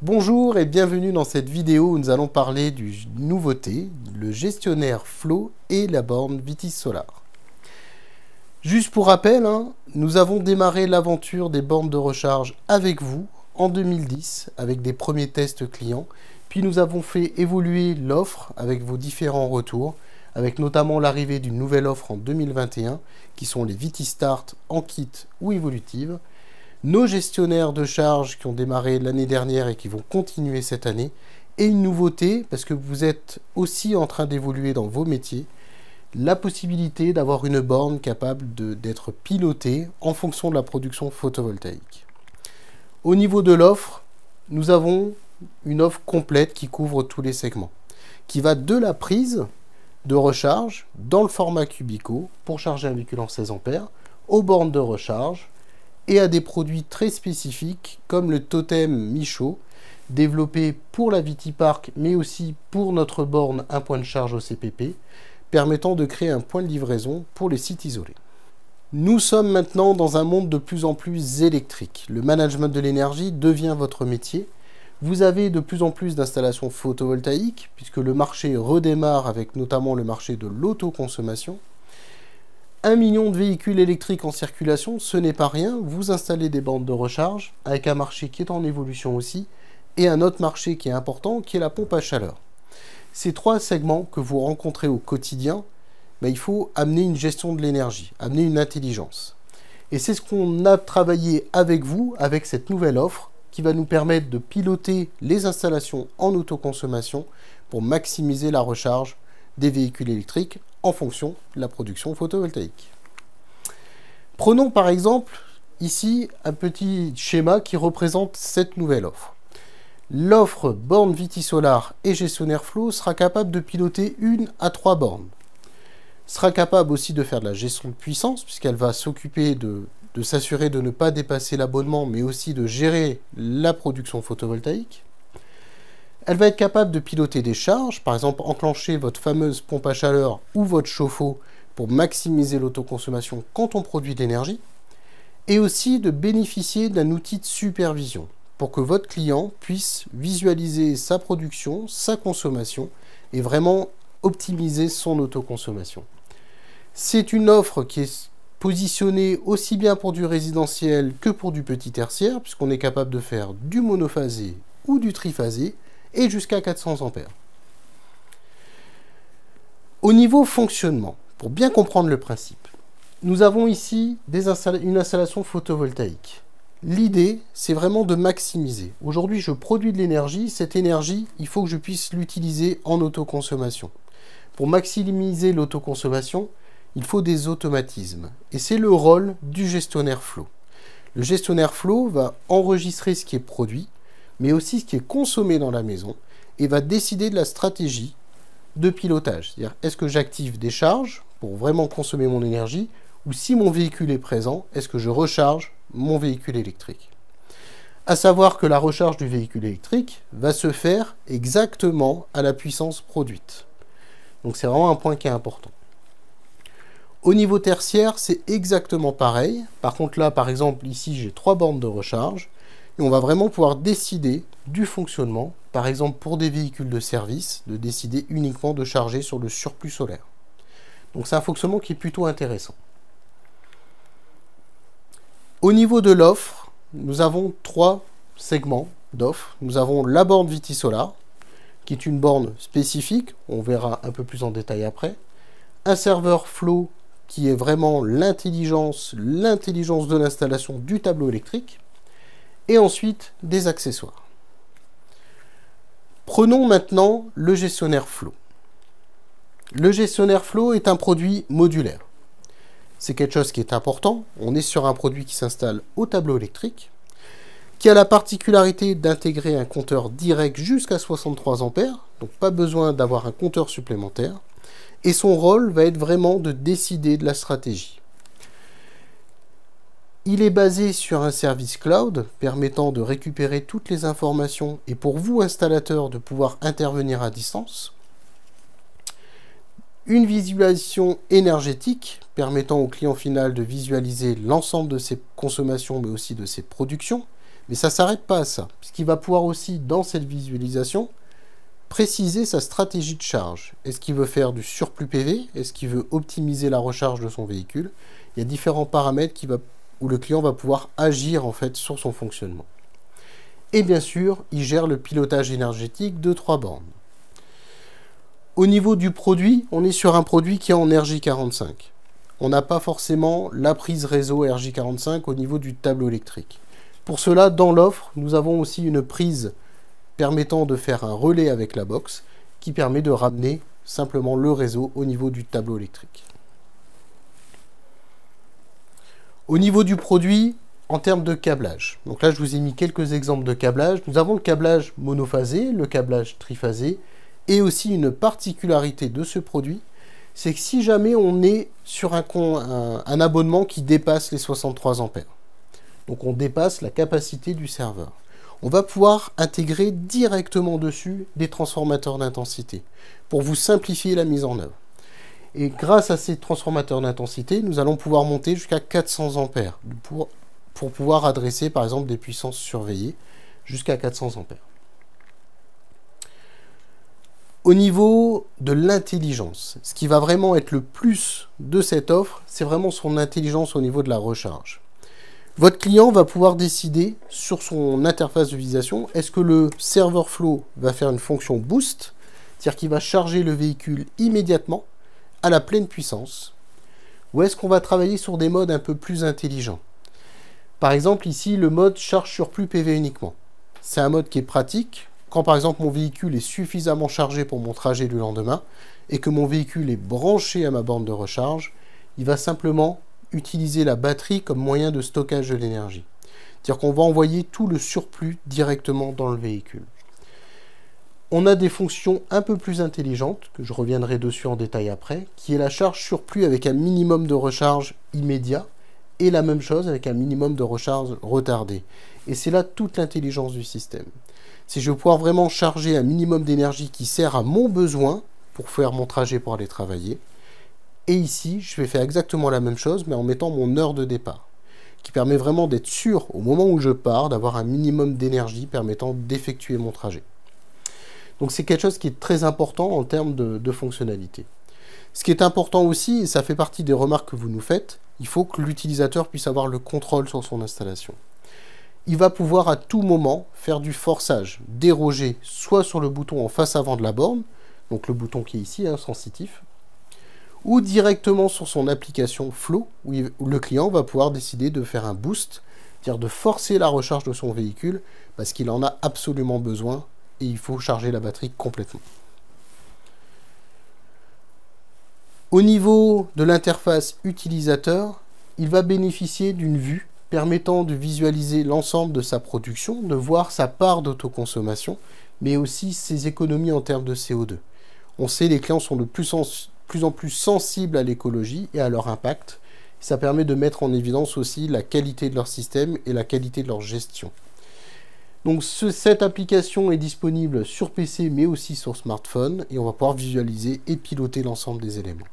Bonjour et bienvenue dans cette vidéo où nous allons parler d'une nouveauté, le gestionnaire Flow et la borne Vitis Solar. Juste pour rappel, nous avons démarré l'aventure des bornes de recharge avec vous en 2010 avec des premiers tests clients, puis nous avons fait évoluer l'offre avec vos différents retours, avec notamment l'arrivée d'une nouvelle offre en 2021 qui sont les Vitis Start en kit ou évolutive. Nos gestionnaires de charge qui ont démarré l'année dernière et qui vont continuer cette année, et une nouveauté, parce que vous êtes aussi en train d'évoluer dans vos métiers, la possibilité d'avoir une borne capable d'être pilotée en fonction de la production photovoltaïque. Au niveau de l'offre, nous avons une offre complète qui couvre tous les segments, qui va de la prise de recharge dans le format Cubico pour charger un véhicule en 16 ampères, aux bornes de recharge, et à des produits très spécifiques comme le Totem Michaud, développé pour la Vitipark mais aussi pour notre borne un point de charge au CPP, permettant de créer un point de livraison pour les sites isolés. Nous sommes maintenant dans un monde de plus en plus électrique. Le management de l'énergie devient votre métier. Vous avez de plus en plus d'installations photovoltaïques puisque le marché redémarre avec notamment le marché de l'autoconsommation. 1 million de véhicules électriques en circulation, ce n'est pas rien. Vous installez des bornes de recharge avec un marché qui est en évolution aussi et un autre marché qui est important qui est la pompe à chaleur. Ces trois segments que vous rencontrez au quotidien, il faut amener une gestion de l'énergie, amener une intelligence. Et c'est ce qu'on a travaillé avec vous, avec cette nouvelle offre qui va nous permettre de piloter les installations en autoconsommation pour maximiser la recharge des véhicules électriques en fonction de la production photovoltaïque. Prenons par exemple ici un petit schéma qui représente cette nouvelle offre. L'offre borne Vitis Solar et gestionnaire Flow sera capable de piloter 1 à 3 bornes. Sera capable aussi de faire de la gestion de puissance puisqu'elle va s'occuper de s'assurer de ne pas dépasser l'abonnement mais aussi de gérer la production photovoltaïque. Elle va être capable de piloter des charges, par exemple enclencher votre fameuse pompe à chaleur ou votre chauffe-eau pour maximiser l'autoconsommation quand on produit de l'énergie, et aussi de bénéficier d'un outil de supervision pour que votre client puisse visualiser sa production, sa consommation et vraiment optimiser son autoconsommation. C'est une offre qui est positionnée aussi bien pour du résidentiel que pour du petit tertiaire, puisqu'on est capable de faire du monophasé ou du triphasé, et jusqu'à 400 ampères. Au niveau fonctionnement, pour bien comprendre le principe, nous avons ici une installation photovoltaïque. L'idée, c'est vraiment de maximiser. Aujourd'hui, je produis de l'énergie. Cette énergie, il faut que je puisse l'utiliser en autoconsommation. Pour maximiser l'autoconsommation, il faut des automatismes. Et c'est le rôle du gestionnaire Flow. Le gestionnaire Flow va enregistrer ce qui est produit, mais aussi ce qui est consommé dans la maison, et va décider de la stratégie de pilotage. C'est-à-dire, est-ce que j'active des charges pour vraiment consommer mon énergie, ou si mon véhicule est présent, est-ce que je recharge mon véhicule électrique? À savoir que la recharge du véhicule électrique va se faire exactement à la puissance produite. Donc c'est vraiment un point qui est important. Au niveau tertiaire, c'est exactement pareil. Par contre là, par exemple, ici, j'ai 3 bornes de recharge. Et on va vraiment pouvoir décider du fonctionnement, par exemple pour des véhicules de service, de décider uniquement de charger sur le surplus solaire. Donc c'est un fonctionnement qui est plutôt intéressant. Au niveau de l'offre, nous avons 3 segments d'offres. Nous avons la borne Vitis Solar, qui est une borne spécifique, on verra un peu plus en détail après. Un serveur Flow, qui est vraiment l'intelligence de l'installation du tableau électrique. Et ensuite des accessoires. Prenons maintenant le gestionnaire Flow. Le gestionnaire Flow est un produit modulaire. C'est quelque chose qui est important. On est sur un produit qui s'installe au tableau électrique, qui a la particularité d'intégrer un compteur direct jusqu'à 63 ampères, donc pas besoin d'avoir un compteur supplémentaire. Et son rôle va être vraiment de décider de la stratégie. Il est basé sur un service cloud permettant de récupérer toutes les informations et pour vous, installateurs, de pouvoir intervenir à distance. Une visualisation énergétique permettant au client final de visualiser l'ensemble de ses consommations mais aussi de ses productions, Mais ça ne s'arrête pas à ça, puisqu'il va pouvoir aussi, dans cette visualisation, préciser sa stratégie de charge. Est-ce qu'il veut faire du surplus PV? Est-ce qu'il veut optimiser la recharge de son véhicule? Il y a différents paramètres où le client va pouvoir agir en fait sur son fonctionnement. Et bien sûr, il gère le pilotage énergétique de 3 bornes. Au niveau du produit, on est sur un produit qui est en RJ45. On n'a pas forcément la prise réseau RJ45 au niveau du tableau électrique. Pour cela, dans l'offre, nous avons aussi une prise permettant de faire un relais avec la box qui permet de ramener simplement le réseau au niveau du tableau électrique. Au niveau du produit, en termes de câblage, donc là je vous ai mis quelques exemples de câblage. Nous avons le câblage monophasé, le câblage triphasé, et aussi une particularité de ce produit, c'est que si jamais on est sur un abonnement qui dépasse les 63 ampères, donc on dépasse la capacité du serveur, on va pouvoir intégrer directement dessus des transformateurs d'intensité pour vous simplifier la mise en œuvre. Et grâce à ces transformateurs d'intensité, nous allons pouvoir monter jusqu'à 400 ampères pour pouvoir adresser par exemple des puissances surveillées jusqu'à 400 ampères. Au niveau de l'intelligence, ce qui va vraiment être le plus de cette offre, c'est vraiment son intelligence au niveau de la recharge. Votre client va pouvoir décider sur son interface de visualisation, est-ce que le serveur flow va faire une fonction boost, c'est-à-dire qu'il va charger le véhicule immédiatement à la pleine puissance, ou est-ce qu'on va travailler sur des modes un peu plus intelligents. Par exemple ici le mode charge surplus PV uniquement. C'est un mode qui est pratique quand par exemple mon véhicule est suffisamment chargé pour mon trajet du lendemain et que mon véhicule est branché à ma borne de recharge, il va simplement utiliser la batterie comme moyen de stockage de l'énergie. C'est-à-dire qu'on va envoyer tout le surplus directement dans le véhicule. On a des fonctions un peu plus intelligentes, que je reviendrai dessus en détail après, qui est la charge surplus avec un minimum de recharge immédiat, et la même chose avec un minimum de recharge retardé. Et c'est là toute l'intelligence du système. C'est je vais pouvoir vraiment charger un minimum d'énergie qui sert à mon besoin pour faire mon trajet pour aller travailler. Et ici, je vais faire exactement la même chose, mais en mettant mon heure de départ, qui permet vraiment d'être sûr, au moment où je pars, d'avoir un minimum d'énergie permettant d'effectuer mon trajet. Donc c'est quelque chose qui est très important en termes de fonctionnalité. Ce qui est important aussi, et ça fait partie des remarques que vous nous faites, il faut que l'utilisateur puisse avoir le contrôle sur son installation. Il va pouvoir à tout moment faire du forçage, déroger, soit sur le bouton en face avant de la borne, donc le bouton qui est ici, sensitif, ou directement sur son application Flow, où le client va pouvoir décider de faire un boost, c'est-à-dire de forcer la recharge de son véhicule, parce qu'il en a absolument besoin, et il faut charger la batterie complètement. Au niveau de l'interface utilisateur, il va bénéficier d'une vue permettant de visualiser l'ensemble de sa production, de voir sa part d'autoconsommation, mais aussi ses économies en termes de CO2. On sait que les clients sont de plus en plus sensibles à l'écologie et à leur impact. Ça permet de mettre en évidence aussi la qualité de leur système et la qualité de leur gestion. Donc cette application est disponible sur PC mais aussi sur smartphone et on va pouvoir visualiser et piloter l'ensemble des éléments.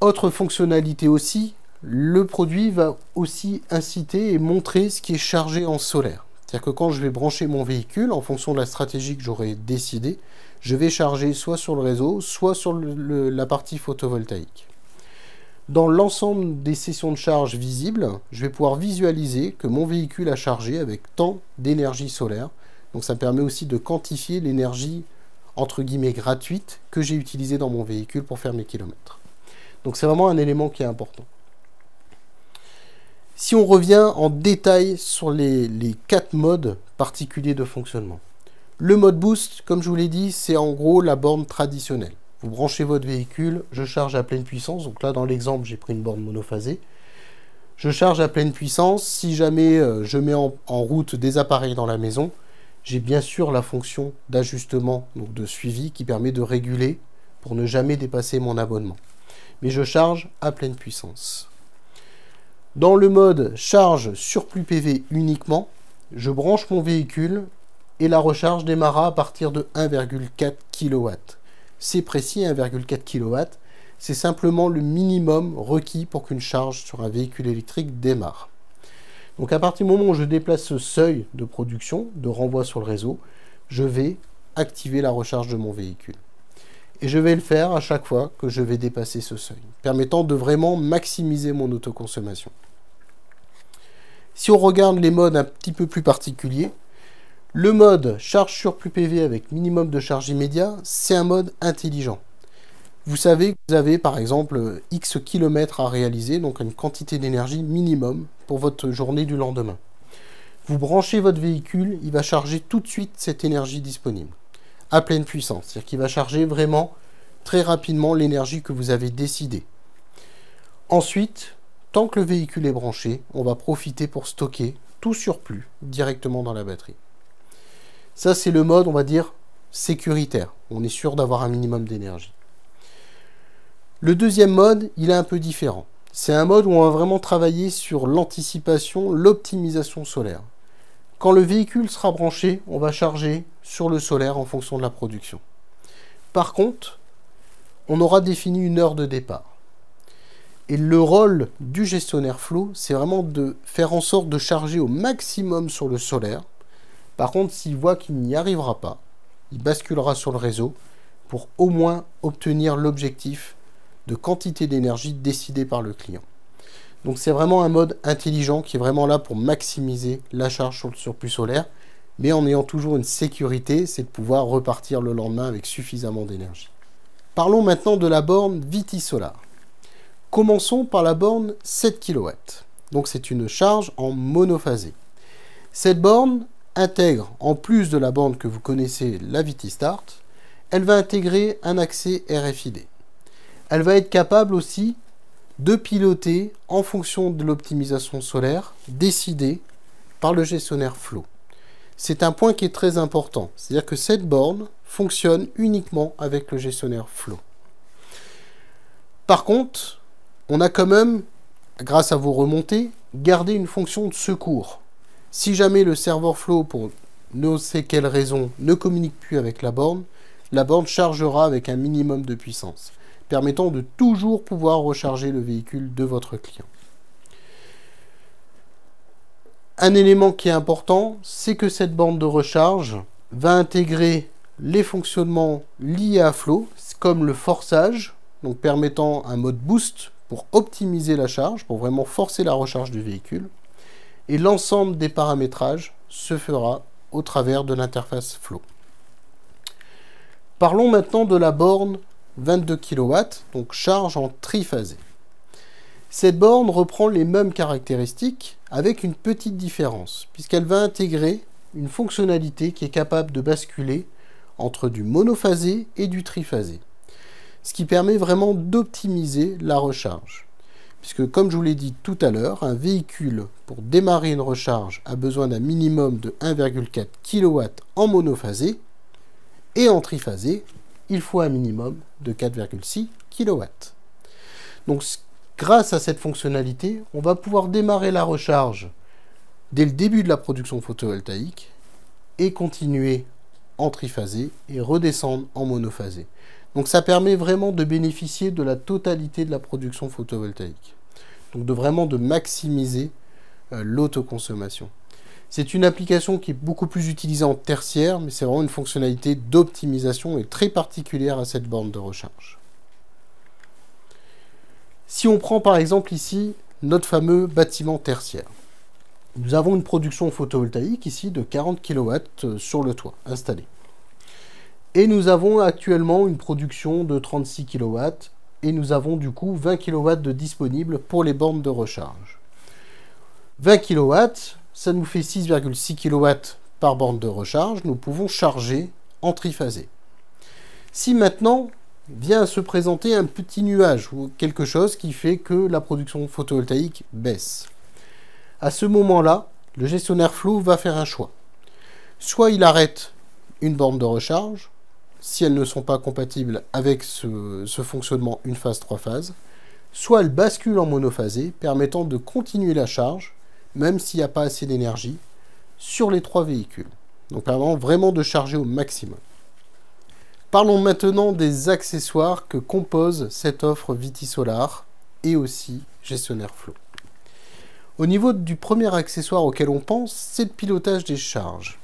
Autre fonctionnalité aussi, le produit va aussi inciter et montrer ce qui est chargé en solaire. C'est-à-dire que quand je vais brancher mon véhicule, en fonction de la stratégie que j'aurai décidé, je vais charger soit sur le réseau, soit sur la partie photovoltaïque. Dans l'ensemble des sessions de charge visibles, je vais pouvoir visualiser que mon véhicule a chargé avec tant d'énergie solaire. Donc ça me permet aussi de quantifier l'énergie entre guillemets gratuite que j'ai utilisée dans mon véhicule pour faire mes kilomètres. Donc c'est vraiment un élément qui est important. Si on revient en détail sur les 4 modes particuliers de fonctionnement. Le mode boost, comme je vous l'ai dit, c'est en gros la borne traditionnelle. Vous branchez votre véhicule, je charge à pleine puissance. Donc là, dans l'exemple, j'ai pris une borne monophasée. Je charge à pleine puissance. Si jamais je mets en route des appareils dans la maison, j'ai bien sûr la fonction d'ajustement, donc de suivi, qui permet de réguler pour ne jamais dépasser mon abonnement. Mais je charge à pleine puissance. Dans le mode charge surplus PV uniquement, je branche mon véhicule et la recharge démarra à partir de 1,4 kW. C'est précis, 1,4 kW, c'est simplement le minimum requis pour qu'une charge sur un véhicule électrique démarre. Donc à partir du moment où je déplace ce seuil de production, de renvoi sur le réseau, je vais activer la recharge de mon véhicule. Et je vais le faire à chaque fois que je vais dépasser ce seuil, permettant de vraiment maximiser mon autoconsommation. Si on regarde les modes un petit peu plus particuliers, le mode charge surplus PV avec minimum de charge immédiat, c'est un mode intelligent. Vous savez que vous avez par exemple X kilomètres à réaliser, donc une quantité d'énergie minimum pour votre journée du lendemain. Vous branchez votre véhicule, il va charger tout de suite cette énergie disponible, à pleine puissance. C'est-à-dire qu'il va charger vraiment très rapidement l'énergie que vous avez décidé. Ensuite, tant que le véhicule est branché, on va profiter pour stocker tout surplus directement dans la batterie. Ça, c'est le mode, on va dire, sécuritaire. On est sûr d'avoir un minimum d'énergie. Le deuxième mode, il est un peu différent. C'est un mode où on va vraiment travailler sur l'anticipation, l'optimisation solaire. Quand le véhicule sera branché, on va charger sur le solaire en fonction de la production. Par contre, on aura défini une heure de départ. Et le rôle du gestionnaire flow, c'est vraiment de faire en sorte de charger au maximum sur le solaire. Par contre, s'il voit qu'il n'y arrivera pas, il basculera sur le réseau pour au moins obtenir l'objectif de quantité d'énergie décidée par le client. Donc c'est vraiment un mode intelligent qui est vraiment là pour maximiser la charge sur le surplus solaire, mais en ayant toujours une sécurité, c'est de pouvoir repartir le lendemain avec suffisamment d'énergie. Parlons maintenant de la borne Viti Solar. Commençons par la borne 7 kW. Donc c'est une charge en monophasé. Cette borne intègre, en plus de la borne que vous connaissez, la Viti Start, elle va intégrer un accès RFID. Elle va être capable aussi de piloter en fonction de l'optimisation solaire décidée par le gestionnaire flow. C'est un point qui est très important, c'est-à-dire que cette borne fonctionne uniquement avec le gestionnaire flow. Par contre, on a quand même, grâce à vos remontées, gardé une fonction de secours. Si jamais le serveur flow, pour ne sait quelle raison, ne communique plus avec la borne chargera avec un minimum de puissance, permettant de toujours pouvoir recharger le véhicule de votre client. Un élément qui est important, c'est que cette borne de recharge va intégrer les fonctionnements liés à flow, comme le forçage, donc permettant un mode boost pour optimiser la charge, pour vraiment forcer la recharge du véhicule. Et l'ensemble des paramétrages se fera au travers de l'interface flow. Parlons maintenant de la borne 22 kW, donc charge en triphasé. Cette borne reprend les mêmes caractéristiques avec une petite différence, puisqu'elle va intégrer une fonctionnalité qui est capable de basculer entre du monophasé et du triphasé, ce qui permet vraiment d'optimiser la recharge. Puisque, comme je vous l'ai dit tout à l'heure, un véhicule, pour démarrer une recharge, a besoin d'un minimum de 1,4 kW en monophasé, et en triphasé, il faut un minimum de 4,6 kW. Donc, grâce à cette fonctionnalité, on va pouvoir démarrer la recharge dès le début de la production photovoltaïque et continuer en triphasé et redescendre en monophasé. Donc ça permet vraiment de bénéficier de la totalité de la production photovoltaïque. Donc vraiment de maximiser l'autoconsommation. C'est une application qui est beaucoup plus utilisée en tertiaire, mais c'est vraiment une fonctionnalité d'optimisation et très particulière à cette borne de recharge. Si on prend par exemple ici notre fameux bâtiment tertiaire, nous avons une production photovoltaïque ici de 40 kW sur le toit installé. Et nous avons actuellement une production de 36 kW et nous avons du coup 20 kW de disponibles pour les bornes de recharge. 20 kW, ça nous fait 6,6 kW par borne de recharge. Nous pouvons charger en triphasé. Si maintenant vient à se présenter un petit nuage ou quelque chose qui fait que la production photovoltaïque baisse, à ce moment-là, le gestionnaire flow va faire un choix. Soit il arrête une borne de recharge, si elles ne sont pas compatibles avec ce fonctionnement une phase, 3 phases, soit elle bascule en monophasé, permettant de continuer la charge, même s'il n'y a pas assez d'énergie, sur les 3 véhicules. Donc permettant vraiment de charger au maximum. Parlons maintenant des accessoires que compose cette offre Viti Solar et aussi gestionnaire flow. Au niveau du premier accessoire auquel on pense, c'est le pilotage des charges.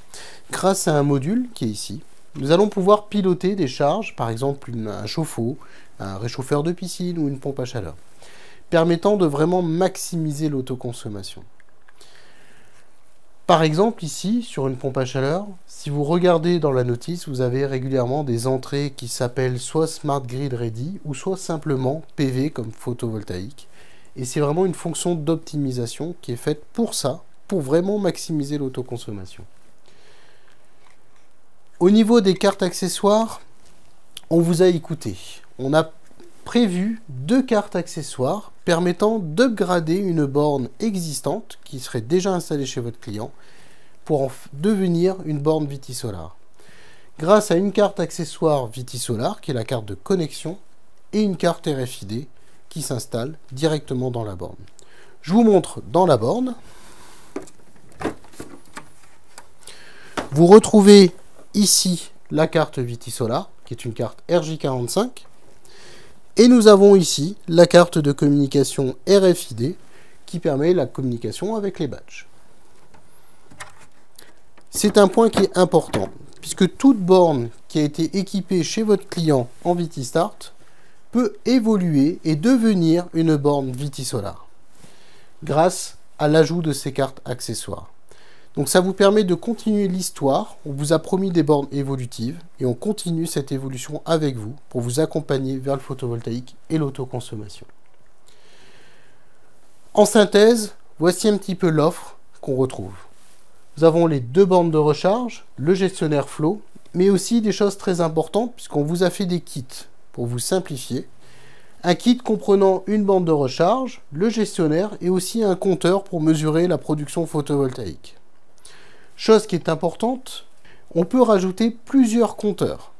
Grâce à un module qui est ici, nous allons pouvoir piloter des charges, par exemple un chauffe-eau, un réchauffeur de piscine ou une pompe à chaleur, permettant de vraiment maximiser l'autoconsommation. Par exemple, ici, sur une pompe à chaleur, si vous regardez dans la notice, vous avez régulièrement des entrées qui s'appellent soit Smart Grid Ready ou soit simplement PV comme photovoltaïque. Et c'est vraiment une fonction d'optimisation qui est faite pour ça, pour vraiment maximiser l'autoconsommation. Au niveau des cartes accessoires, on vous a écouté. On a prévu 2 cartes accessoires permettant d'upgrader une borne existante qui serait déjà installée chez votre client pour en devenir une borne Vitisolar. Grâce à une carte accessoire Vitisolar qui est la carte de connexion et une carte RFID qui s'installe directement dans la borne. Je vous montre dans la borne. Vous retrouvez ici la carte Vitisolar qui est une carte RJ45. Et nous avons ici la carte de communication RFID qui permet la communication avec les badges. C'est un point qui est important, puisque toute borne qui a été équipée chez votre client en VitiStart peut évoluer et devenir une borne Vitisolar grâce à l'ajout de ces cartes accessoires. Donc ça vous permet de continuer l'histoire. On vous a promis des bornes évolutives et on continue cette évolution avec vous pour vous accompagner vers le photovoltaïque et l'autoconsommation. En synthèse, voici un petit peu l'offre qu'on retrouve. Nous avons les 2 bornes de recharge, le gestionnaire Flow, mais aussi des choses très importantes puisqu'on vous a fait des kits pour vous simplifier. Un kit comprenant une borne de recharge, le gestionnaire et aussi un compteur pour mesurer la production photovoltaïque. Chose qui est importante, on peut rajouter plusieurs compteurs.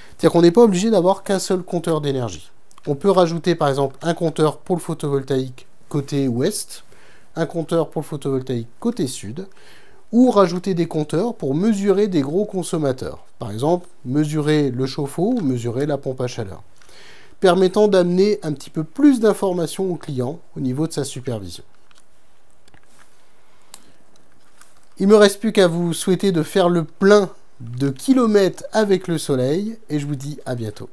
C'est-à-dire qu'on n'est pas obligé d'avoir qu'un seul compteur d'énergie. On peut rajouter par exemple un compteur pour le photovoltaïque côté ouest, un compteur pour le photovoltaïque côté sud, ou rajouter des compteurs pour mesurer des gros consommateurs. Par exemple, mesurer le chauffe-eau ou mesurer la pompe à chaleur, permettant d'amener un petit peu plus d'informations au client au niveau de sa supervision. Il me reste plus qu'à vous souhaiter de faire le plein de kilomètres avec le soleil et je vous dis à bientôt.